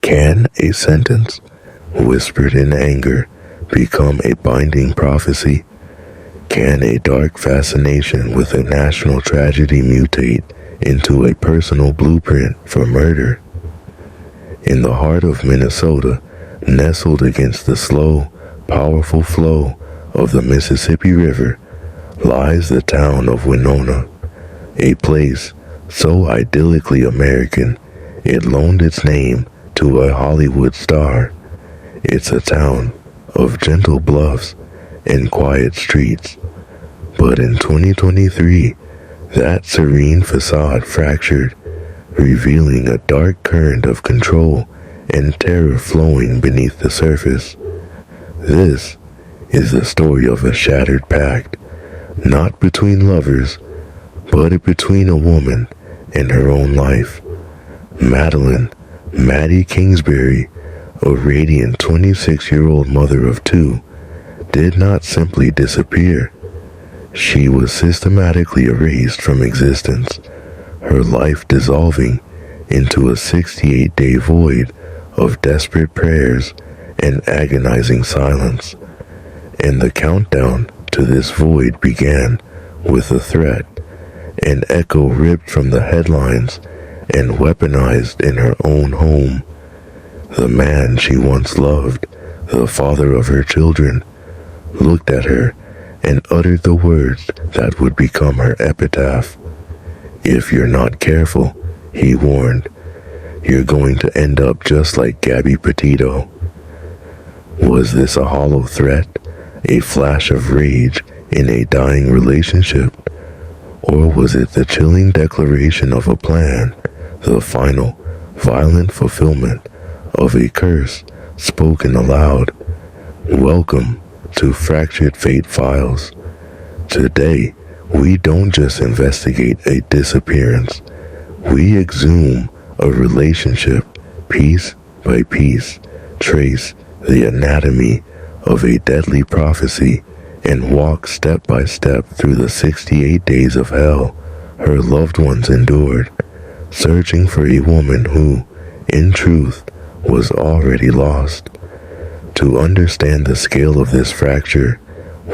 Can a sentence, whispered in anger, become a binding prophecy? Can a dark fascination with a national tragedy mutate into a personal blueprint for murder? In the heart of Minnesota, nestled against the slow, powerful flow of the Mississippi River, lies the town of Winona, a place so idyllically American it loaned its name to a Hollywood star. It's a town of gentle bluffs and quiet streets. But in 2023, that serene facade fractured, revealing a dark current of control and terror flowing beneath the surface. This is the story of a shattered pact, not between lovers, but between a woman and her own life. Madeline, Maddi Kingsbury, a radiant 26-year-old mother of two, did not simply disappear. She was systematically erased from existence, her life dissolving into a 68-day void of desperate prayers and agonizing silence. And the countdown to this void began with a threat, an echo ripped from the headlines and weaponized in her own home. The man she once loved, the father of her children, looked at her and uttered the words that would become her epitaph. "If you're not careful," he warned, "you're going to end up just like Gabby Petito." Was this a hollow threat, a flash of rage in a dying relationship? Or was it the chilling declaration of a plan, the final, violent fulfillment of a curse spoken aloud? Welcome to Fractured Fate Files. Today, we don't just investigate a disappearance. We exhume a relationship, piece by piece, trace the anatomy of a deadly prophecy, and walk step by step through the 68 days of hell her loved ones endured, searching for a woman who, in truth, was already lost. To understand the scale of this fracture,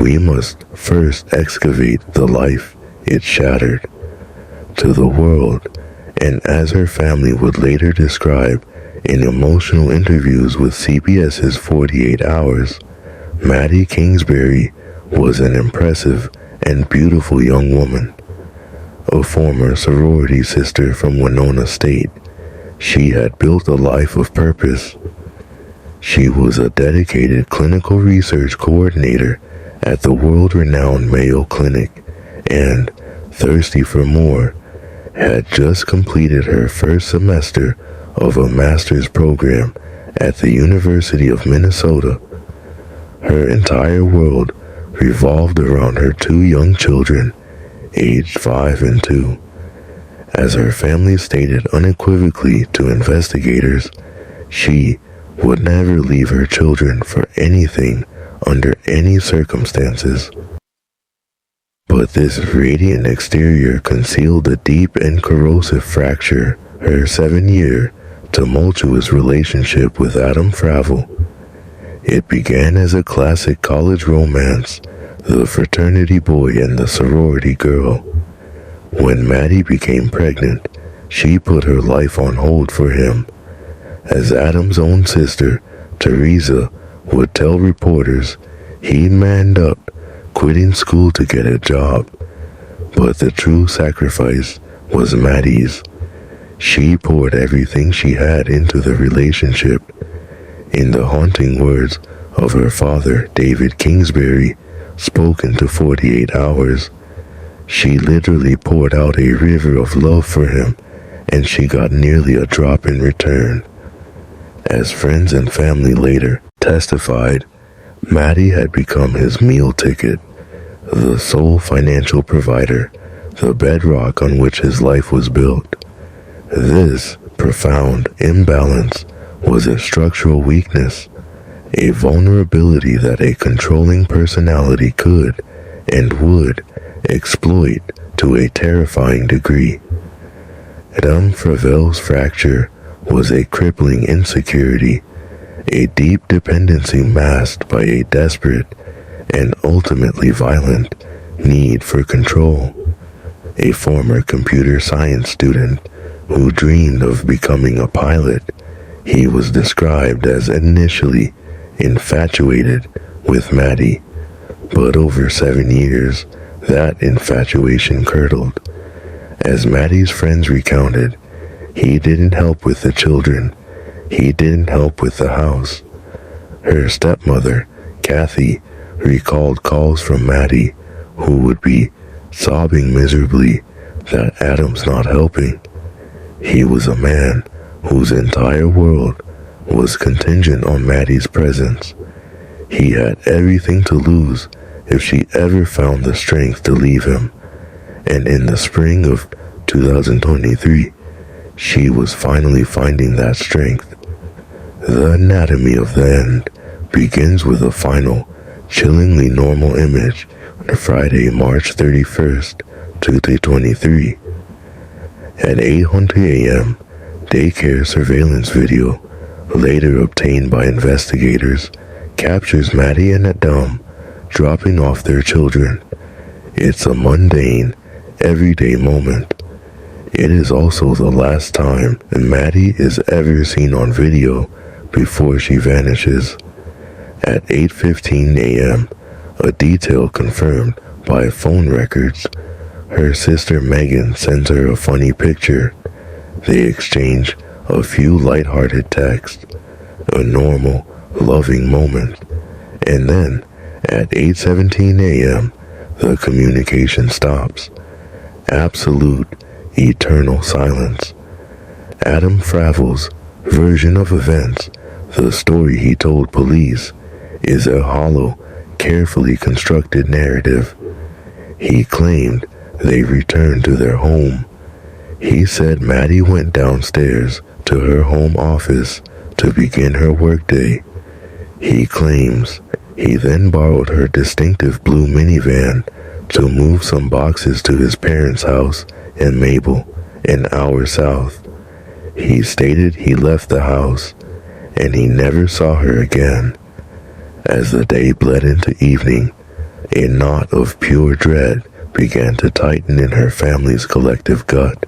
we must first excavate the life it shattered. To the world, and as her family would later describe in emotional interviews with CBS's 48 Hours, Maddi Kingsbury was an impressive and beautiful young woman. A former sorority sister from Winona State, she had built a life of purpose. She was a dedicated clinical research coordinator at the world-renowned Mayo Clinic and, thirsty for more, had just completed her first semester of a master's program at the University of Minnesota. Her entire world revolved around her two young children, aged 5 and 2. As her family stated unequivocally to investigators, she would never leave her children for anything under any circumstances. But this radiant exterior concealed a deep and corrosive fracture, her 7-year, tumultuous relationship with Adam Fravel. It began as a classic college romance, the fraternity boy and the sorority girl. When Maddi became pregnant, she put her life on hold for him. As Adam's own sister, Teresa, would tell reporters, he manned up, quitting school to get a job. But the true sacrifice was Maddi's. She poured everything she had into the relationship. In the haunting words of her father, David Kingsbury, spoken to 48 Hours, she literally poured out a river of love for him, and she got nearly a drop in return. As friends and family later testified, Maddi had become his meal ticket, the sole financial provider, the bedrock on which his life was built. This profound imbalance was a structural weakness, a vulnerability that a controlling personality could and would exploit to a terrifying degree. Adam Fravel's fracture was a crippling insecurity, a deep dependency masked by a desperate and ultimately violent need for control. A former computer science student who dreamed of becoming a pilot, he was described as initially infatuated with Maddi, but over 7 years, that infatuation curdled. As Maddi's friends recounted, he didn't help with the children, he didn't help with the house. Her stepmother, Kathy, recalled calls from Maddi, who would be sobbing miserably that Adam's not helping. He was a man whose entire world was contingent on Maddi's presence. He had everything to lose if she ever found the strength to leave him, and in the spring of 2023, she was finally finding that strength. The anatomy of the end begins with a final, chillingly normal image on Friday, March 31st, 2023. At 8:00 a.m., daycare surveillance video, later obtained by investigators, captures Maddi and Adam dropping off their children. It's a mundane, everyday moment. It is also the last time Maddi is ever seen on video before she vanishes. At 8:15 a.m., a detail confirmed by phone records, her sister Megan sends her a funny picture. They exchange a few light-hearted texts, a normal, loving moment, and then at 8:17 a.m., the communication stops. Absolute, eternal silence. Adam Fravel's version of events, the story he told police, is a hollow, carefully constructed narrative. He claimed they returned to their home. He said Maddi went downstairs to her home office to begin her workday. He claims he then borrowed her distinctive blue minivan to move some boxes to his parents' house in Mabel, an hour south. He stated he left the house, and he never saw her again. As the day bled into evening, a knot of pure dread began to tighten in her family's collective gut.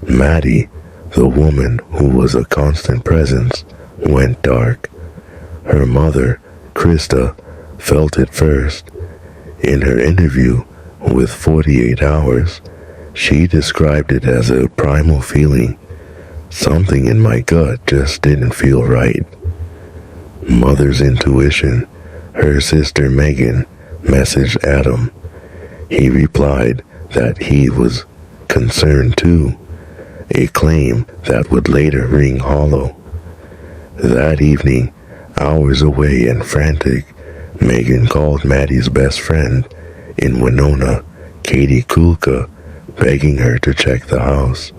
Maddi, the woman who was a constant presence, went dark. Her mother, Krista, felt it first. In her interview with 48 Hours, she described it as a primal feeling. Something in my gut just didn't feel right. Mother's intuition, her sister Megan, messaged Adam. He replied that he was concerned too, a claim that would later ring hollow. That evening, hours away and frantic, Megan called Maddi's best friend in Winona, Katie Kulka, begging her to check the house.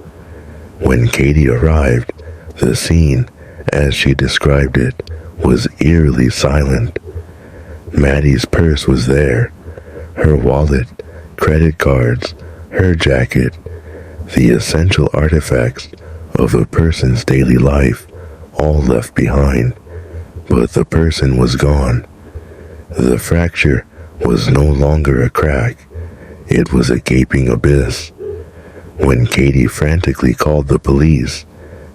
When Katie arrived, the scene, as she described it, was eerily silent. Maddi's purse was there, her wallet, credit cards, her jacket, the essential artifacts of a person's daily life, all left behind. But the person was gone. The fracture was no longer a crack. It was a gaping abyss. When Katie frantically called the police,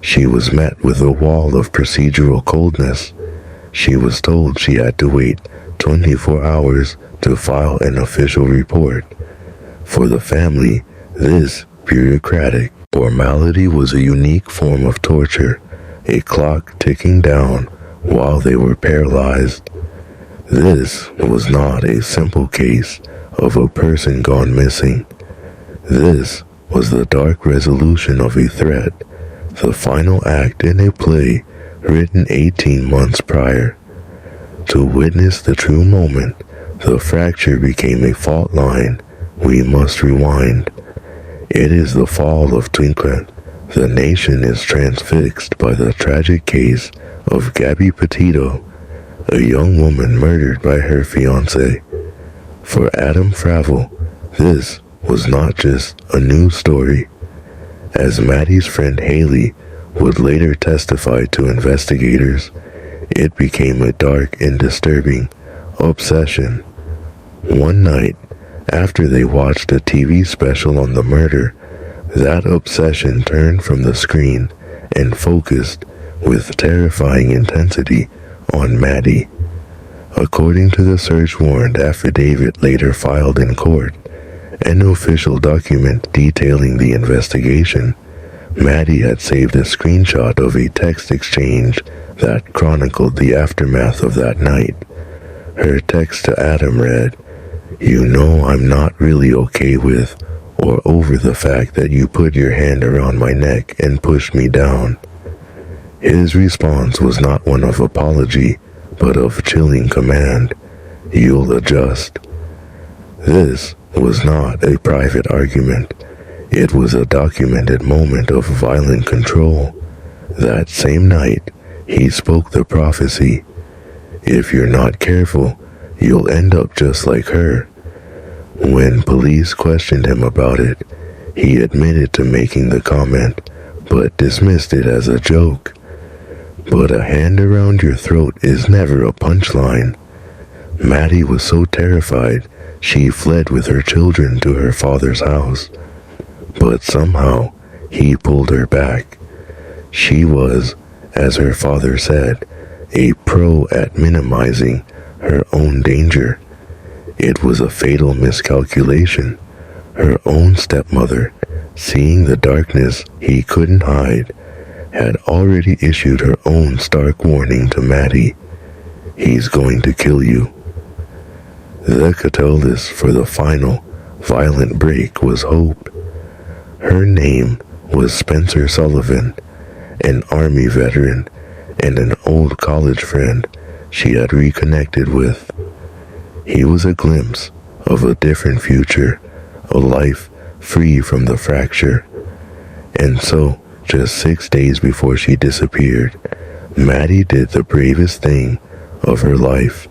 she was met with a wall of procedural coldness. She was told she had to wait 24 hours to file an official report. For the family, this bureaucratic formality was a unique form of torture, a clock ticking down while they were paralyzed. This was not a simple case of a person gone missing. This was the dark resolution of a threat, the final act in a play written 18 months prior. To witness the true moment, the fracture became a fault line. We must rewind. It is the fall of Twinklet. The nation is transfixed by the tragic case of Gabby Petito, a young woman murdered by her fiancé. For Adam Fravel, this was not just a news story. As Maddi's friend Haley would later testify to investigators, it became a dark and disturbing obsession. One night, after they watched a TV special on the murder, that obsession turned from the screen and focused with terrifying intensity on Maddi. According to the search warrant affidavit later filed in court, an official document detailing the investigation, Maddi had saved a screenshot of a text exchange that chronicled the aftermath of that night. Her text to Adam read, "You know I'm not really okay with or over the fact that you put your hand around my neck and pushed me down." His response was not one of apology, but of chilling command. "You'll adjust." This was not a private argument. It was a documented moment of violent control. That same night, he spoke the prophecy. "If you're not careful, you'll end up just like her." When police questioned him about it, he admitted to making the comment, but dismissed it as a joke. But a hand around your throat is never a punchline. Maddi was so terrified, she fled with her children to her father's house. But somehow, he pulled her back. She was, as her father said, a pro at minimizing her own danger. It was a fatal miscalculation. Her own stepmother, seeing the darkness he couldn't hide, had already issued her own stark warning to Maddi. "He's going to kill you." The catalyst for the final, violent break was hope. Her name was Spencer Sullivan, an Army veteran and an old college friend she had reconnected with. He was a glimpse of a different future, a life free from the fracture. And so, just 6 days before she disappeared, Maddi did the bravest thing of her life.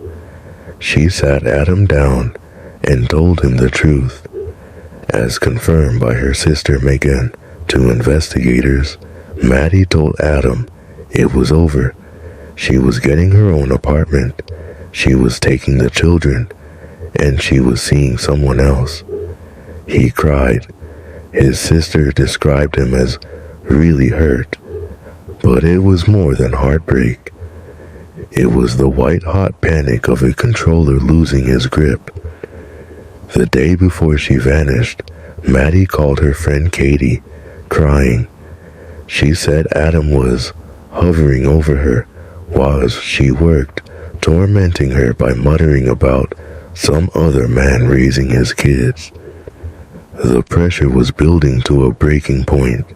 She sat Adam down and told him the truth. As confirmed by her sister Megan to investigators, Maddi told Adam it was over. She was getting her own apartment. She was taking the children, and she was seeing someone else. He cried. His sister described him as really hurt, but it was more than heartbreak. It was the white-hot panic of a controller losing his grip. The day before she vanished, Maddi called her friend Katie, crying. She said Adam was hovering over her while she worked, tormenting her by muttering about some other man raising his kids. The pressure was building to a breaking point.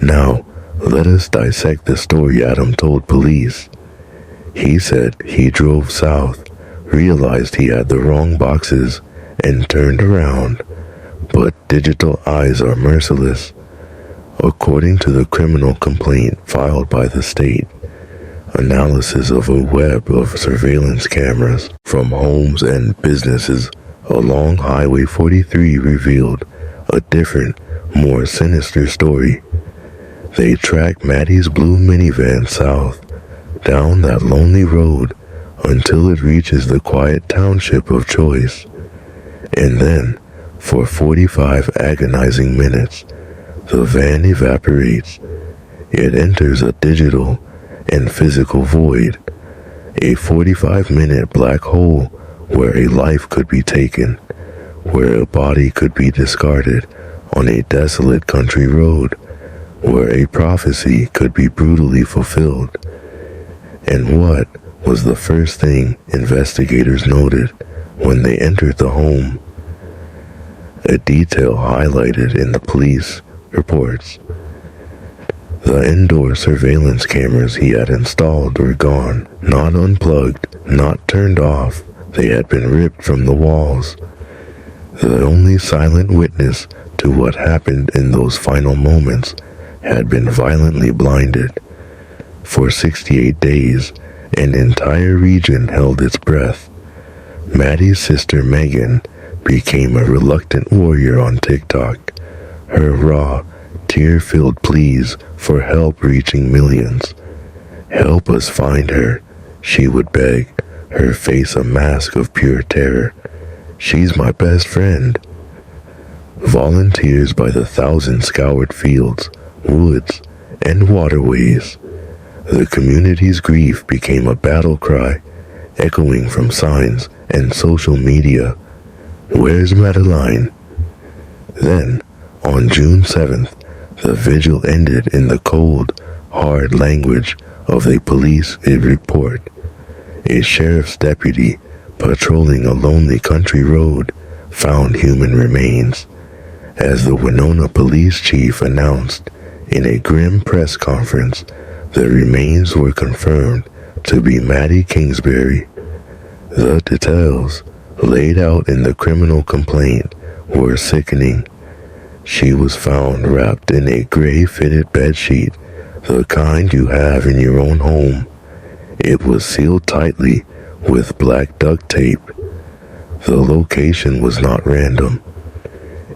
Now, let us dissect the story Adam told police. He said he drove south, realized he had the wrong boxes, and turned around. But digital eyes are merciless. According to the criminal complaint filed by the state, analysis of a web of surveillance cameras from homes and businesses along Highway 43 revealed a different, more sinister story. They tracked Maddi's blue minivan south, down that lonely road until it reaches the quiet township of Choice. And then, for 45 agonizing minutes, the van evaporates. It enters a digital and physical void, a 45-minute black hole where a life could be taken, where a body could be discarded on a desolate country road, where a prophecy could be brutally fulfilled. And what was the first thing investigators noted when they entered the home? A detail highlighted in the police reports. The indoor surveillance cameras he had installed were gone, not unplugged, not turned off. They had been ripped from the walls. The only silent witness to what happened in those final moments had been violently blinded. For 68 days, an entire region held its breath. Maddi's sister Megan became a reluctant warrior on TikTok. Her raw, tear-filled pleas for help reaching millions. "Help us find her," she would beg, her face a mask of pure terror. "She's my best friend." Volunteers by the thousands scoured fields, woods, and waterways. The community's grief became a battle cry, echoing from signs and social media. "Where's Madeline?" Then, on June 7th, the vigil ended in the cold, hard language of a police report. A sheriff's deputy patrolling a lonely country road found human remains. As the Winona police chief announced in a grim press conference, the remains were confirmed to be Maddi Kingsbury. The details laid out in the criminal complaint were sickening. She was found wrapped in a gray-fitted bedsheet, the kind you have in your own home. It was sealed tightly with black duct tape. The location was not random.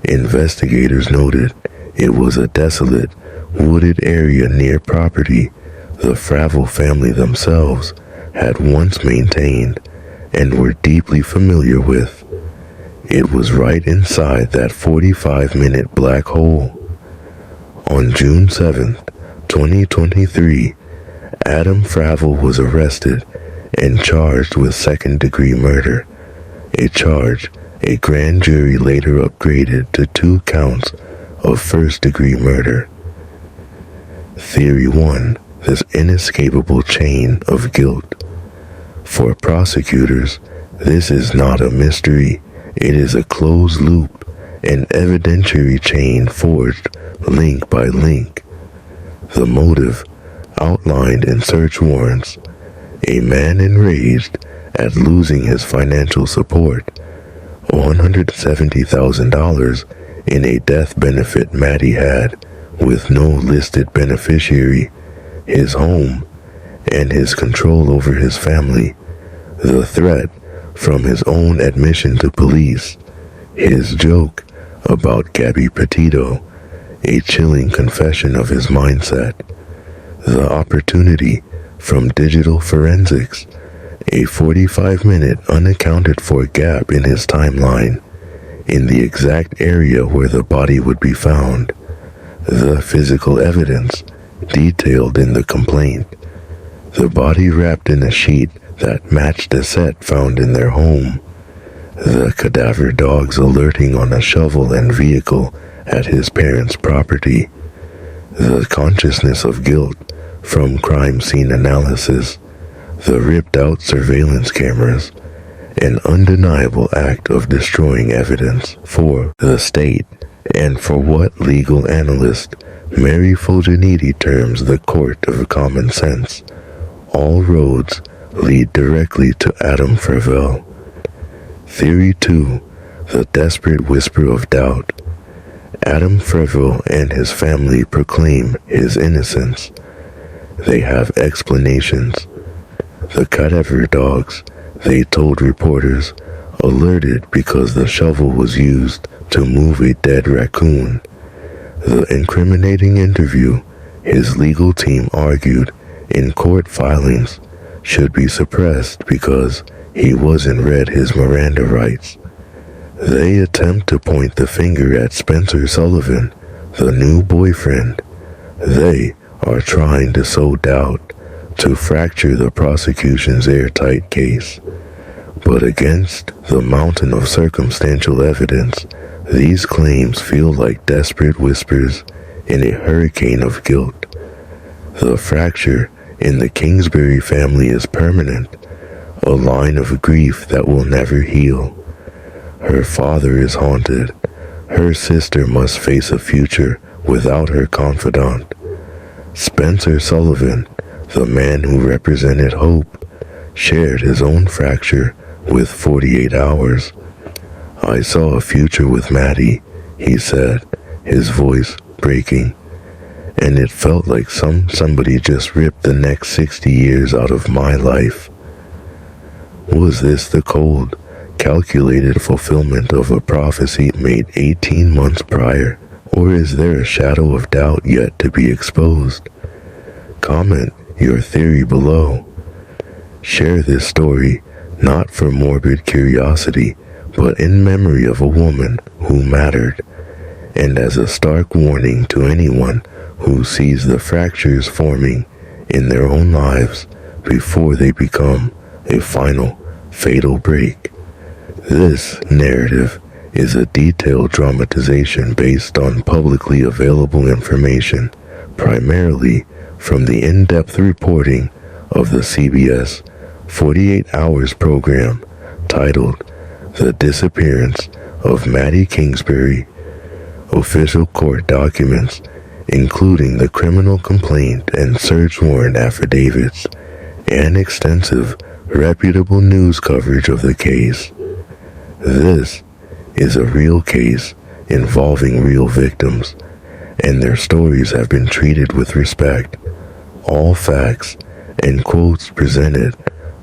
Investigators noted it was a desolate, wooded area near property the Fravel family themselves had once maintained and were deeply familiar with. It was right inside that 45-minute black hole. On June 7th, 2023, Adam Fravel was arrested and charged with second-degree murder, a charge a grand jury later upgraded to 2 counts of first-degree murder. Theory 1. This inescapable chain of guilt. For prosecutors, this is not a mystery. It is a closed loop, an evidentiary chain forged link by link. The motive, outlined in search warrants: a man enraged at losing his financial support, $170,000 in a death benefit Maddi had with no listed beneficiary, his home, and his control over his family, the threat from his own admission to police, his joke about Gabby Petito, a chilling confession of his mindset, the opportunity from digital forensics, a 45-minute unaccounted-for gap in his timeline, in the exact area where the body would be found, the physical evidence detailed in the complaint, the body wrapped in a sheet that matched the set found in their home, the cadaver dogs alerting on a shovel and vehicle at his parents' property, the consciousness of guilt from crime scene analysis, the ripped-out surveillance cameras, an undeniable act of destroying evidence for the state, and for what legal analyst Mary Fulginiti terms the court of common sense. All roads lead directly to Adam Fravel. Theory 2. The desperate whisper of doubt. Adam Fravel and his family proclaim his innocence. They have explanations. The cadaver dogs, they told reporters, alerted because the shovel was used to move a dead raccoon. The incriminating interview, his legal team argued in court filings, should be suppressed because he wasn't read his Miranda rights. They attempt to point the finger at Spencer Sullivan, the new boyfriend. They are trying to sow doubt, to fracture the prosecution's airtight case. But against the mountain of circumstantial evidence, these claims feel like desperate whispers in a hurricane of guilt. The fracture in the Kingsbury family is permanent, a line of grief that will never heal. Her father is haunted. Her sister must face a future without her confidant. Spencer Sullivan, the man who represented hope, shared his own fracture with 48 hours. "I saw a future with Maddi," he said, his voice breaking, "and it felt like somebody just ripped the next 60 years out of my life." Was this the cold, calculated fulfillment of a prophecy made 18 months prior, Or is there a shadow of doubt yet to be exposed? Comment your theory below. Share this story not for morbid curiosity, but in memory of a woman who mattered, and as a stark warning to anyone who sees the fractures forming in their own lives before they become a final, fatal break. This narrative is a detailed dramatization based on publicly available information, primarily from the in-depth reporting of the CBS 48 Hours program titled The Disappearance of Maddi Kingsbury, official court documents, including the criminal complaint and search warrant affidavits, and extensive, reputable news coverage of the case. This is a real case involving real victims, and their stories have been treated with respect. All facts and quotes presented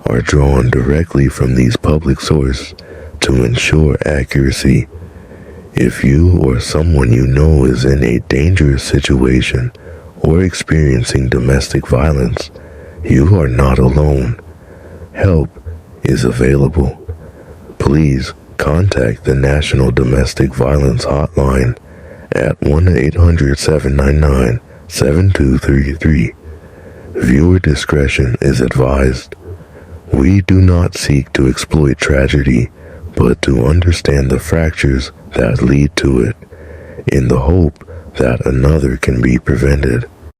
are drawn directly from these public sources to ensure accuracy. If you or someone you know is in a dangerous situation or experiencing domestic violence, you are not alone. Help is available. Please contact the National Domestic Violence Hotline at 1-800-799-7233. Viewer discretion is advised. We do not seek to exploit tragedy, but to understand the fractures that lead to it, in the hope that another can be prevented.